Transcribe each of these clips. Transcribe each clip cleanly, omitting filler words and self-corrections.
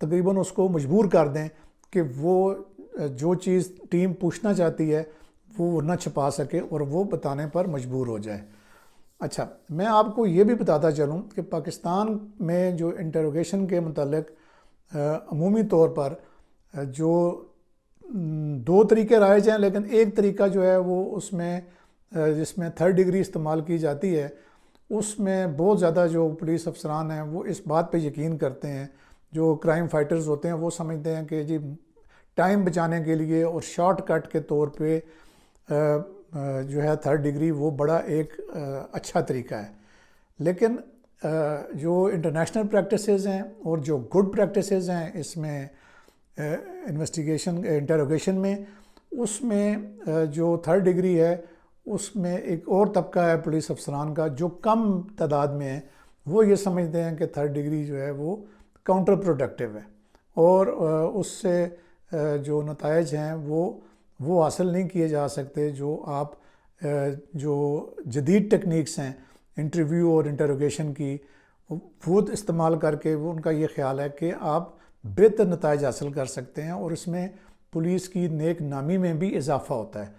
تقریباً اس کو مجبور کر دیں کہ وہ جو چیز ٹیم پوچھنا چاہتی ہے وہ نہ چھپا سکے اور وہ بتانے پر مجبور ہو جائے۔ اچھا، میں آپ کو یہ بھی بتاتا چلوں کہ پاکستان میں جو انٹروگیشن کے متعلق عمومی طور پر جو 2 طریقے رائج ہیں، لیکن ایک طریقہ جو ہے وہ اس میں جس میں 3rd ڈگری استعمال کی جاتی ہے، اس میں بہت زیادہ جو پولیس افسران ہیں وہ اس بات پہ یقین کرتے ہیں، جو کرائم فائٹرز ہوتے ہیں وہ سمجھتے ہیں کہ جی ٹائم بچانے کے لیے اور شارٹ کٹ کے طور پہ جو ہے 3rd ڈگری وہ بڑا ایک اچھا طریقہ ہے۔ لیکن جو انٹرنیشنل پریکٹسز ہیں اور جو گڈ پریکٹسز ہیں اس میں انٹروگیشن میں، اس میں جو 3rd ڈگری ہے اس میں ایک اور طبقہ ہے پولیس افسران کا جو کم تعداد میں ہے، وہ یہ سمجھتے ہیں کہ 3rd ڈگری جو ہے وہ کاؤنٹر پروڈکٹیو ہے اور اس سے جو نتائج ہیں وہ حاصل نہیں کیے جا سکتے جو آپ جو جدید ٹیکنیکس ہیں انٹرویو اور انٹروگیشن کی، وہ استعمال کر کے وہ ان کا یہ خیال ہے کہ آپ بہتر نتائج حاصل کر سکتے ہیں اور اس میں پولیس کی نیک نامی میں بھی اضافہ ہوتا ہے۔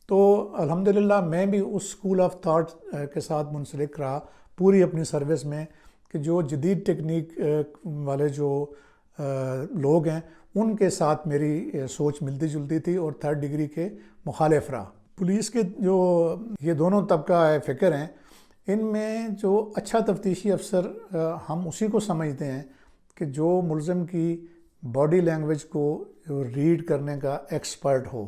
تو الحمدللہ میں بھی اس اسکول آف تھاٹ کے ساتھ منسلک رہا پوری اپنی سروس میں کہ جو جدید ٹیکنیک والے جو لوگ ہیں ان کے ساتھ میری سوچ ملتی جلتی تھی اور 3rd ڈگری کے مخالف رہا۔ پولیس کے جو یہ دونوں طبقہ فکر ہیں، ان میں جو اچھا تفتیشی افسر ہم اسی کو سمجھتے ہیں کہ جو ملزم کی باڈی لینگویج کو ریڈ کرنے کا ایکسپرٹ ہو۔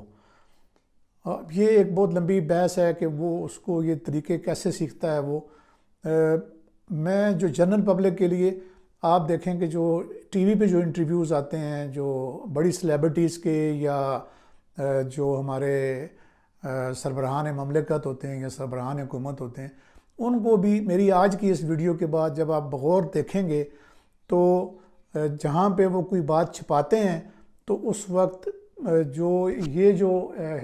یہ ایک بہت لمبی بحث ہے کہ وہ اس کو یہ طریقے کیسے سیکھتا ہے۔ وہ میں جو جنرل پبلک کے لیے آپ دیکھیں کہ جو ٹی وی پہ جو انٹرویوز آتے ہیں جو بڑی سلیبریٹیز کے یا جو ہمارے سربراہان مملکت ہوتے ہیں یا سربراہان حکومت ہوتے ہیں، ان کو بھی میری آج کی اس ویڈیو کے بعد جب آپ بغور دیکھیں گے تو جہاں پہ وہ کوئی بات چھپاتے ہیں تو اس وقت جو یہ جو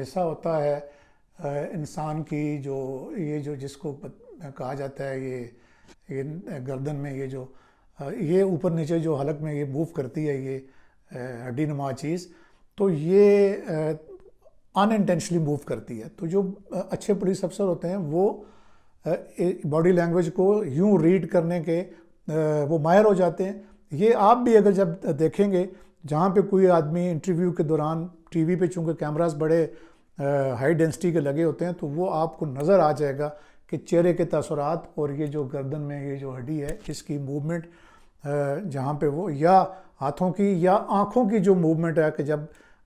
حصہ ہوتا ہے انسان کی یہ جو جس کو کہا جاتا ہے یہ گردن میں یہ اوپر نیچے جو حلق میں یہ موو کرتی ہے یہ ہڈی نما چیز، تو یہ ان انٹینشنلی موو کرتی ہے۔ تو جو اچھے پولیس افسر ہوتے ہیں وہ باڈی لینگویج کو یوں ریڈ کرنے کے وہ ماہر ہو جاتے ہیں۔ یہ آپ بھی اگر جب دیکھیں گے جہاں پہ کوئی آدمی انٹرویو کے دوران ٹی وی پہ چونکہ کیمراز بڑے ہائی ڈینسٹی کے لگے ہوتے ہیں تو وہ آپ کو نظر آ جائے گا کہ چہرے کے تاثرات اور یہ جو گردن میں یہ جو ہڈی ہے اس کی موومنٹ جہاں پہ وہ یا ہاتھوں کی یا آنکھوں کی جو موومنٹ ہے کہ جب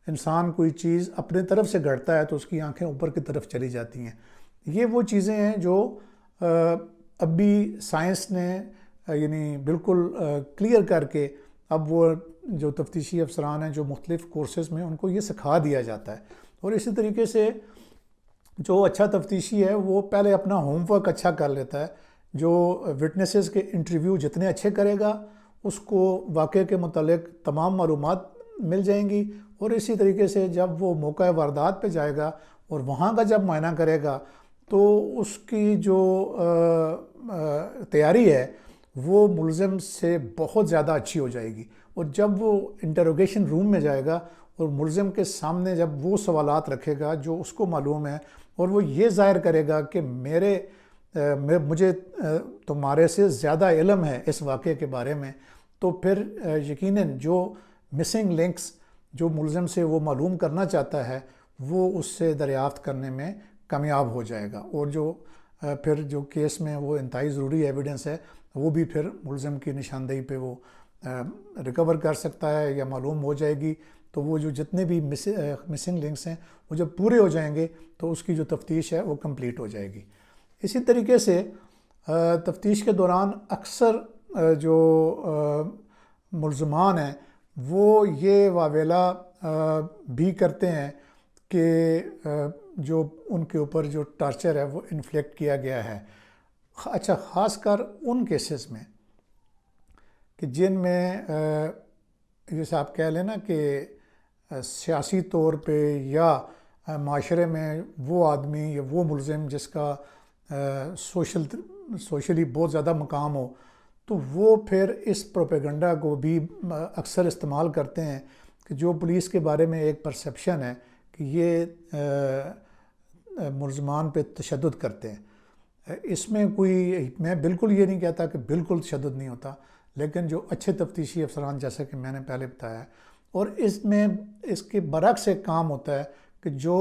انسان کوئی چیز اپنے طرف سے گھڑتا ہے تو اس کی آنکھیں اوپر کی طرف چلی جاتی ہیں۔ یہ وہ چیزیں ہیں جو ابھی سائنس نے یعنی بالکل کلیئر کر کے اب وہ جو تفتیشی افسران ہیں جو مختلف کورسز میں ان کو یہ سکھا دیا جاتا ہے۔ اور اسی طریقے سے جو اچھا تفتیشی ہے وہ پہلے اپنا ہوم ورک اچھا کر لیتا ہے۔ جو وٹنسز کے انٹرویو جتنے اچھے کرے گا اس کو واقعے کے متعلق تمام معلومات مل جائیں گی، اور اسی طریقے سے جب وہ موقع واردات پہ جائے گا اور وہاں کا جب معائنہ کرے گا تو اس کی جو تیاری ہے وہ ملزم سے بہت زیادہ اچھی ہو جائے گی۔ اور جب وہ انٹروگیشن روم میں جائے گا اور ملزم کے سامنے جب وہ سوالات رکھے گا جو اس کو معلوم ہے اور وہ یہ ظاہر کرے گا کہ مجھے تمہارے سے زیادہ علم ہے اس واقعے کے بارے میں، تو پھر یقیناً جو مسنگ لنکس جو ملزم سے وہ معلوم کرنا چاہتا ہے وہ اس سے دریافت کرنے میں کامیاب ہو جائے گا، اور جو پھر جو کیس میں وہ انتہائی ضروری ایویڈنس ہے وہ بھی پھر ملزم کی نشاندہی پہ وہ ریکور کر سکتا ہے یا معلوم ہو جائے گی۔ تو وہ جو جتنے بھی مسنگ لنکس ہیں وہ جب پورے ہو جائیں گے تو اس کی جو تفتیش ہے وہ کمپلیٹ ہو جائے گی۔ اسی طریقے سے تفتیش کے دوران اکثر جو ملزمان ہیں وہ یہ واویلا بھی کرتے ہیں کہ جو ان کے اوپر جو ٹارچر ہے وہ انفلیکٹ کیا گیا ہے۔ اچھا، خاص کر ان کیسز میں کہ جن میں جیسے آپ کہہ لیں نا کہ سیاسی طور پہ یا معاشرے میں وہ آدمی یا وہ ملزم جس کا سوشلی بہت زیادہ مقام ہو، تو وہ پھر اس پروپیگنڈا کو بھی اکثر استعمال کرتے ہیں کہ جو پولیس کے بارے میں ایک پرسیپشن ہے کہ یہ ملزمان پہ تشدد کرتے ہیں. اس میں کوئی، میں بالکل یہ نہیں کہتا کہ بالکل تشدد نہیں ہوتا، لیکن جو اچھے تفتیشی افسران جیسا کہ میں نے پہلے بتایا ہے، اور اس میں اس کے برعکس ایک کام ہوتا ہے کہ جو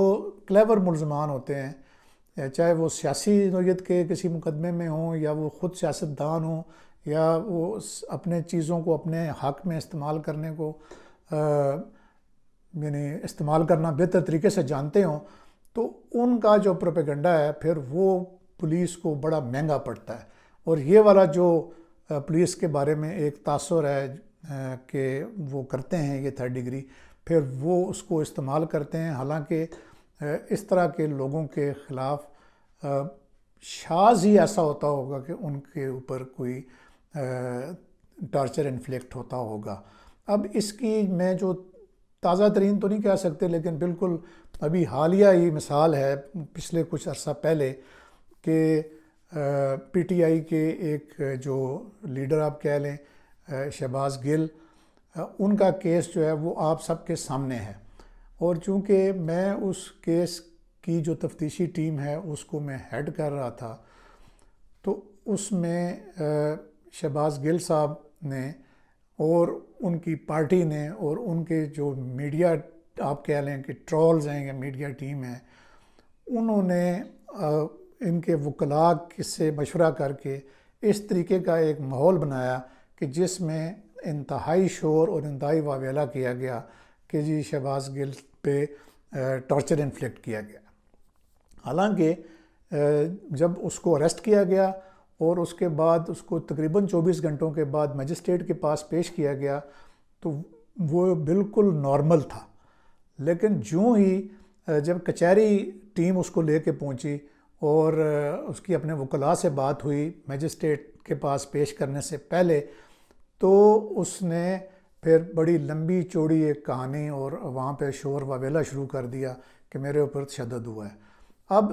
کلیور ملزمان ہوتے ہیں، چاہے وہ سیاسی نوعیت کے کسی مقدمے میں ہوں یا وہ خود سیاستدان ہوں یا وہ اپنے چیزوں کو اپنے حق میں استعمال کرنے کو یعنی استعمال کرنا بہتر طریقے سے جانتے ہوں، تو ان کا جو پروپیگنڈا ہے پھر وہ پولیس کو بڑا مہنگا پڑتا ہے. اور یہ والا جو پولیس کے بارے میں ایک تاثر ہے کہ وہ کرتے ہیں یہ 3rd ڈگری، پھر وہ اس کو استعمال کرتے ہیں. حالانکہ اس طرح کے لوگوں کے خلاف شاذ ہی ایسا ہوتا ہوگا کہ ان کے اوپر کوئی ٹارچر انفلیکٹ ہوتا ہوگا. اب اس کی میں جو تازہ ترین تو نہیں کہہ سکتے، لیکن بالکل ابھی حالیہ ہی مثال ہے پچھلے کچھ عرصہ پہلے کہ پی ٹی آئی کے ایک جو لیڈر آپ کہہ لیں شہباز گل، ان کا کیس جو ہے وہ آپ سب کے سامنے ہے. اور چونکہ میں اس کیس کی جو تفتیشی ٹیم ہے اس کو میں ہیڈ کر رہا تھا، تو اس میں شہباز گل صاحب نے اور ان کی پارٹی نے اور ان کے جو میڈیا آپ کہہ لیں کہ ٹرولز ہیں یا میڈیا ٹیم ہے، انہوں نے ان کے وکلاء سے مشورہ کر کے اس طریقے کا ایک ماحول بنایا کہ جس میں انتہائی شور اور انتہائی واویلا کیا گیا کہ جی شہباز گل پہ ٹارچر انفلیکٹ کیا گیا. حالانکہ جب اس کو اریسٹ کیا گیا اور اس کے بعد اس کو تقریباً 24 گھنٹوں کے بعد مجسٹریٹ کے پاس پیش کیا گیا تو وہ بالکل نارمل تھا. لیکن جو ہی جب کچہری ٹیم اس کو لے کے پہنچی اور اس کی اپنے وکلاء سے بات ہوئی مجسٹریٹ کے پاس پیش کرنے سے پہلے، تو اس نے پھر بڑی لمبی چوڑی ایک کہانی اور وہاں پہ شور واویلا شروع کر دیا کہ میرے اوپر تشدد ہوا ہے. اب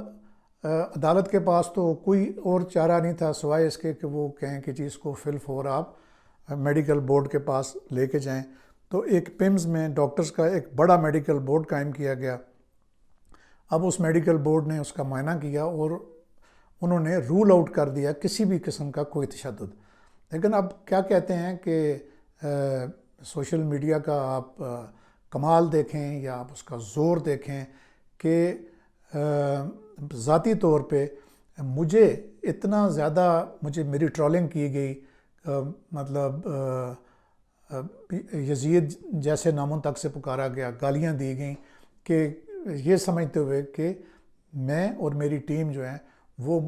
عدالت کے پاس تو کوئی اور چارہ نہیں تھا سوائے اس کے کہ وہ کہیں کہ جی اس کو فی الفور آپ میڈیکل بورڈ کے پاس لے کے جائیں. تو ایک پمز میں ڈاکٹرز کا ایک بڑا میڈیکل بورڈ قائم کیا گیا. اب اس میڈیکل بورڈ نے اس کا معائنہ کیا اور انہوں نے رول آؤٹ کر دیا کسی بھی قسم کا کوئی تشدد. لیکن اب کیا کہتے ہیں کہ سوشل میڈیا کا آپ کمال دیکھیں یا آپ اس کا زور دیکھیں کہ ذاتی طور پہ مجھے اتنا زیادہ میری ٹرولنگ کی گئی، مطلب یزید جیسے ناموں تک سے پکارا گیا، گالیاں دی گئیں کہ یہ سمجھتے ہوئے کہ میں اور میری ٹیم جو ہے وہ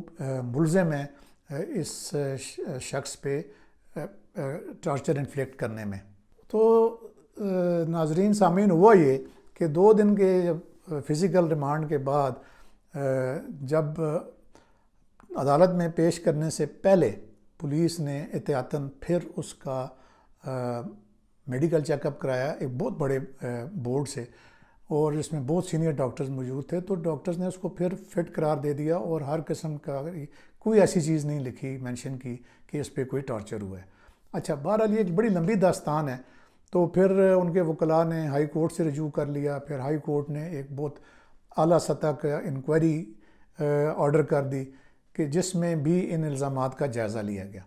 ملزم ہیں اس شخص پہ ٹارچر انفلیکٹ کرنے میں. تو ناظرین سامعین ہوا یہ کہ 2 دن کے فزیکل ریمانڈ کے بعد جب عدالت میں پیش کرنے سے پہلے پولیس نے احتیاطاً پھر اس کا میڈیکل چیک اپ کرایا ایک بہت بڑے بورڈ سے، اور اس میں بہت سینئر ڈاکٹرز موجود تھے. تو ڈاکٹرز نے اس کو پھر فٹ قرار دے دیا اور ہر قسم کا کوئی ایسی چیز نہیں لکھی مینشن کی کہ اس پہ کوئی ٹارچر ہوا ہے. اچھا، بہرحال یہ ایک بڑی لمبی داستان ہے. تو پھر ان کے وکلاء نے ہائی کورٹ سے رجوع کر لیا. پھر ہائی کورٹ نے ایک بہت اعلیٰ سطح کا انکوائری آرڈر کر دی کہ جس میں بھی ان الزامات کا جائزہ لیا گیا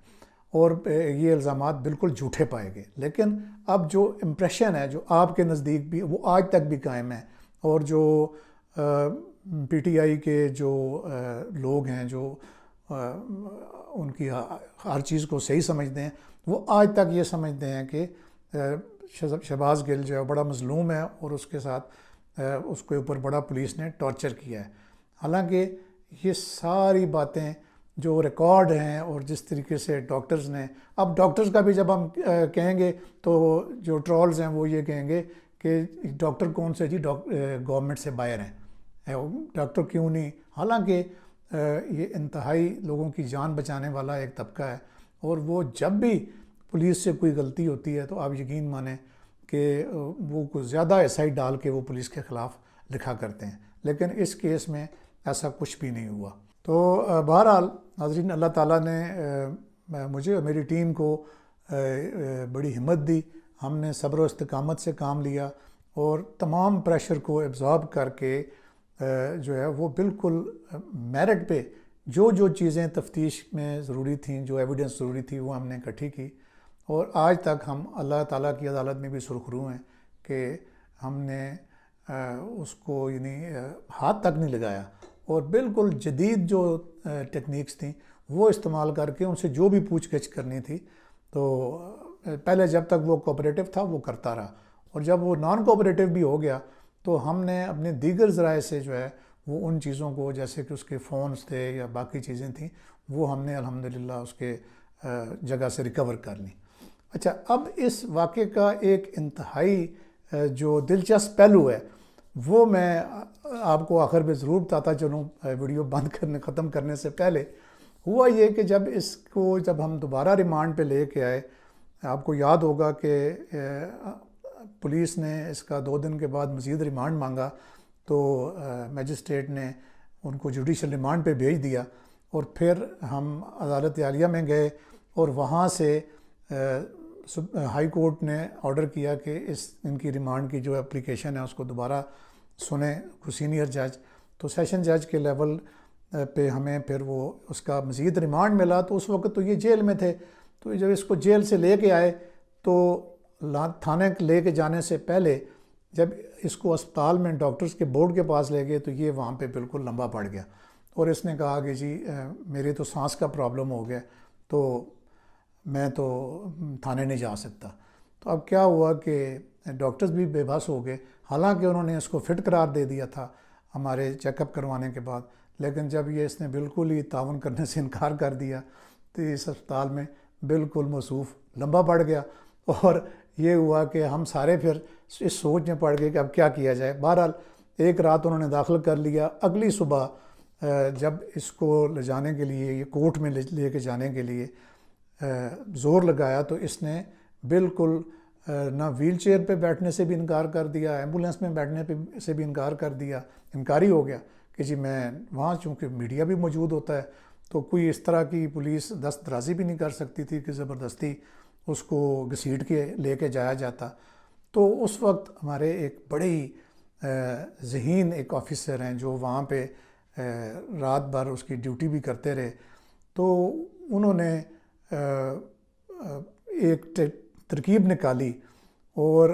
اور یہ الزامات بالکل جھوٹے پائے گئے. لیکن اب جو امپریشن ہے جو آپ کے نزدیک بھی وہ آج تک بھی قائم ہے، اور جو پی ٹی آئی کے جو لوگ ہیں جو ان کی ہر چیز کو صحیح سمجھتے ہیں، وہ آج تک یہ سمجھتے ہیں کہ شہباز گل جو ہے بڑا مظلوم ہے اور اس کے ساتھ اس کے اوپر بڑا پولیس نے ٹارچر کیا ہے. حالانکہ یہ ساری باتیں جو ریکارڈ ہیں اور جس طریقے سے ڈاکٹرز نے، اب ڈاکٹرز کا بھی جب ہم کہیں گے تو جو ٹرولز ہیں وہ یہ کہیں گے کہ ڈاکٹر کون سے جی گورنمنٹ سے باہر ہیں، ڈاکٹر کیوں نہیں. حالانکہ یہ انتہائی لوگوں کی جان بچانے والا ایک طبقہ ہے، اور وہ جب بھی پولیس سے کوئی غلطی ہوتی ہے تو آپ یقین مانیں کہ وہ کچھ زیادہ ایسائی ڈال کے وہ پولیس کے خلاف لکھا کرتے ہیں. لیکن اس کیس میں ایسا کچھ بھی نہیں ہوا. تو بہرحال ناظرین، اللہ تعالیٰ نے مجھے اور میری ٹیم کو بڑی ہمت دی. ہم نے صبر و استقامت سے کام لیا اور تمام پریشر کو ایبزارب کر کے جو ہے وہ بالکل میرٹ پہ جو چیزیں تفتیش میں ضروری تھیں, جو ایویڈنس ضروری تھی, وہ ہم نے اکٹھی کی. اور آج تک ہم اللہ تعالیٰ کی عدالت میں بھی سرخرو ہیں کہ ہم نے اس کو یعنی ہاتھ تک نہیں لگایا, اور بالکل جدید جو ٹیکنیکس تھیں وہ استعمال کر کے ان سے جو بھی پوچھ گچھ کرنی تھی. تو پہلے جب تک وہ کوآپریٹو تھا وہ کرتا رہا, اور جب وہ نان کوآپریٹو بھی ہو گیا تو ہم نے اپنے دیگر ذرائع سے جو ہے وہ ان چیزوں کو, جیسے کہ اس کے فونز تھے یا باقی چیزیں تھیں, وہ ہم نے الحمدللہ اس کے جگہ سے ریکور کر لیں. اچھا, اب اس واقعے کا ایک انتہائی جو دلچسپ پہلو ہے وہ میں آپ کو آخر میں ضرور بتاتا چلوں ویڈیو ختم کرنے سے پہلے. ہوا یہ کہ جب ہم دوبارہ ریمانڈ پہ لے کے آئے, آپ کو یاد ہوگا کہ پولیس نے اس کا 2 دن کے بعد مزید ریمانڈ مانگا, تو میجسٹریٹ نے ان کو جوڈیشل ریمانڈ پہ بھیج دیا, اور پھر ہم عدالت عالیہ میں گئے, اور وہاں سے ہائی کورٹ نے آرڈر کیا کہ ان کی ریمانڈ کی جو اپلیکیشن ہے اس کو دوبارہ سنیں سینئر جج. تو سیشن جج کے لیول پہ ہمیں پھر وہ اس کا مزید ریمانڈ ملا. تو اس وقت تو یہ جیل میں تھے, تو جب اس کو جیل سے لے کے آئے تو تھانے لے کے جانے سے پہلے جب اس کو اسپتال میں ڈاکٹرز کے بورڈ کے پاس لے گئے تو یہ وہاں پہ بالکل لمبا پڑ گیا, اور اس نے کہا کہ جی میری تو سانس کا پرابلم ہو گیا, تو میں تو تھانے نہیں جا سکتا. تو اب کیا ہوا کہ ڈاکٹرز بھی بے بس ہو گئے, حالانکہ انہوں نے اس کو فٹ قرار دے دیا تھا ہمارے چیک اپ کروانے کے بعد, لیکن جب یہ اس نے بالکل ہی تعاون کرنے سے انکار کر دیا تو اس اسپتال میں بالکل موصوف لمبا پڑ گیا. اور یہ ہوا کہ ہم سارے پھر اس سوچ میں پڑ گئے کہ اب کیا کیا جائے. بہرحال ایک رات انہوں نے داخل کر لیا. اگلی صبح جب اس کو لے جانے کے لیے, یہ کورٹ میں لے کے جانے کے لیے زور لگایا, تو اس نے بالکل نہ ویل چیئر پہ بیٹھنے سے بھی انکار کر دیا, ایمبولینس میں بیٹھنے سے بھی انکار کر دیا. انکاری ہو گیا کہ جی میں وہاں, چونکہ میڈیا بھی موجود ہوتا ہے تو کوئی اس طرح کی پولیس دست درازی بھی نہیں کر سکتی تھی کہ زبردستی اس کو گھسیٹ کے لے کے جایا جاتا. تو اس وقت ہمارے ایک بڑے ہی ذہین ایک آفیسر ہیں جو وہاں پہ رات بھر اس کی ڈیوٹی بھی کرتے رہے, تو انہوں نے ایک ترکیب نکالی, اور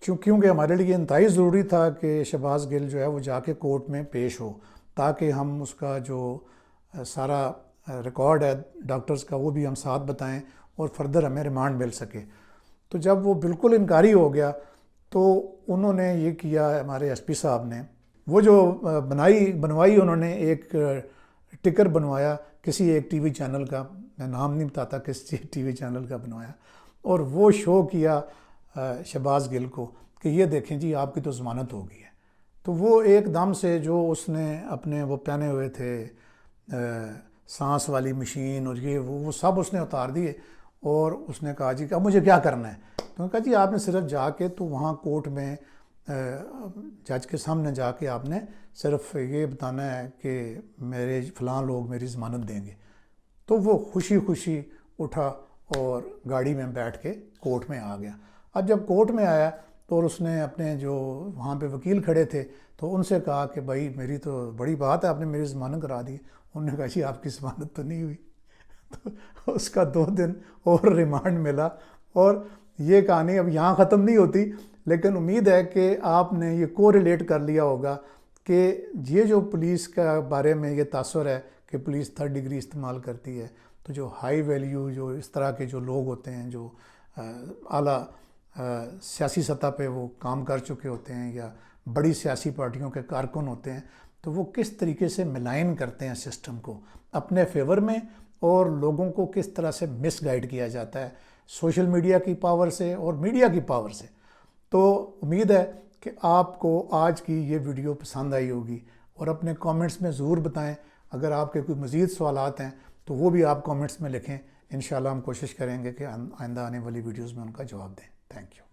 کیونکہ ہمارے لیے انتہائی ضروری تھا کہ شہباز گل جو ہے وہ جا کے کورٹ میں پیش ہو, تاکہ ہم اس کا جو سارا ریکارڈ ہے ڈاکٹرز کا وہ بھی ہم ساتھ بتائیں اور فردر ہمیں ریمانڈ مل سکے. تو جب وہ بالکل انکاری ہو گیا تو انہوں نے یہ کیا, ہمارے ایس پی صاحب نے وہ جو بنوائی انہوں نے ایک ٹکر بنوایا کسی ایک ٹی وی چینل کا, میں نام نہیں بتاتا کس ٹی وی چینل کا بنوایا, اور وہ شو کیا شہباز گل کو کہ یہ دیکھیں جی آپ کی تو ضمانت ہو گئی ہے. تو وہ ایک دم سے جو اس نے اپنے وہ پہنے ہوئے تھے سانس والی مشین اور یہ وہ سب اس نے اتار دیے, اور اس نے کہا جی کہ اب مجھے کیا کرنا ہے. تو کہا جی آپ نے صرف جا کے تو وہاں کورٹ میں جج کے سامنے جا کے آپ نے صرف یہ بتانا ہے کہ میرے فلاں لوگ میری ضمانت دیں گے. تو وہ خوشی خوشی اٹھا اور گاڑی میں بیٹھ کے کورٹ میں آ گیا. اب جب کورٹ میں آیا تو اس نے اپنے جو وہاں پہ وکیل کھڑے تھے تو ان سے کہا کہ بھائی میری تو بڑی بات ہے, آپ نے میری ضمانت کرا دی. انہوں نے کہا جی آپ کی ضمانت تو نہیں ہوئی. تو اس کا 2 دن اور ریمانڈ ملا. اور یہ کہانی اب یہاں ختم نہیں ہوتی, لیکن امید ہے کہ آپ نے یہ کو ریلیٹ کر لیا ہوگا کہ یہ جو پولیس کا بارے میں یہ تاثر ہے کہ پولیس 3rd ڈگری استعمال کرتی ہے, تو جو ہائی ویلیو جو اس طرح کے جو لوگ ہوتے ہیں جو اعلیٰ سیاسی سطح پہ وہ کام کر چکے ہوتے ہیں یا بڑی سیاسی پارٹیوں کے کارکن ہوتے ہیں, تو وہ کس طریقے سے ملائن کرتے ہیں سسٹم کو اپنے فیور میں, اور لوگوں کو کس طرح سے مس گائیڈ کیا جاتا ہے سوشل میڈیا کی پاور سے اور میڈیا کی پاور سے. تو امید ہے کہ آپ کو آج کی یہ ویڈیو پسند آئی ہوگی, اور اپنے کامنٹس میں ضرور بتائیں. اگر آپ کے کوئی مزید سوالات ہیں تو وہ بھی آپ کامنٹس میں لکھیں. انشاءاللہ ہم کوشش کریں گے کہ آئندہ آنے والی ویڈیوز میں ان کا جواب دیں. Thank you.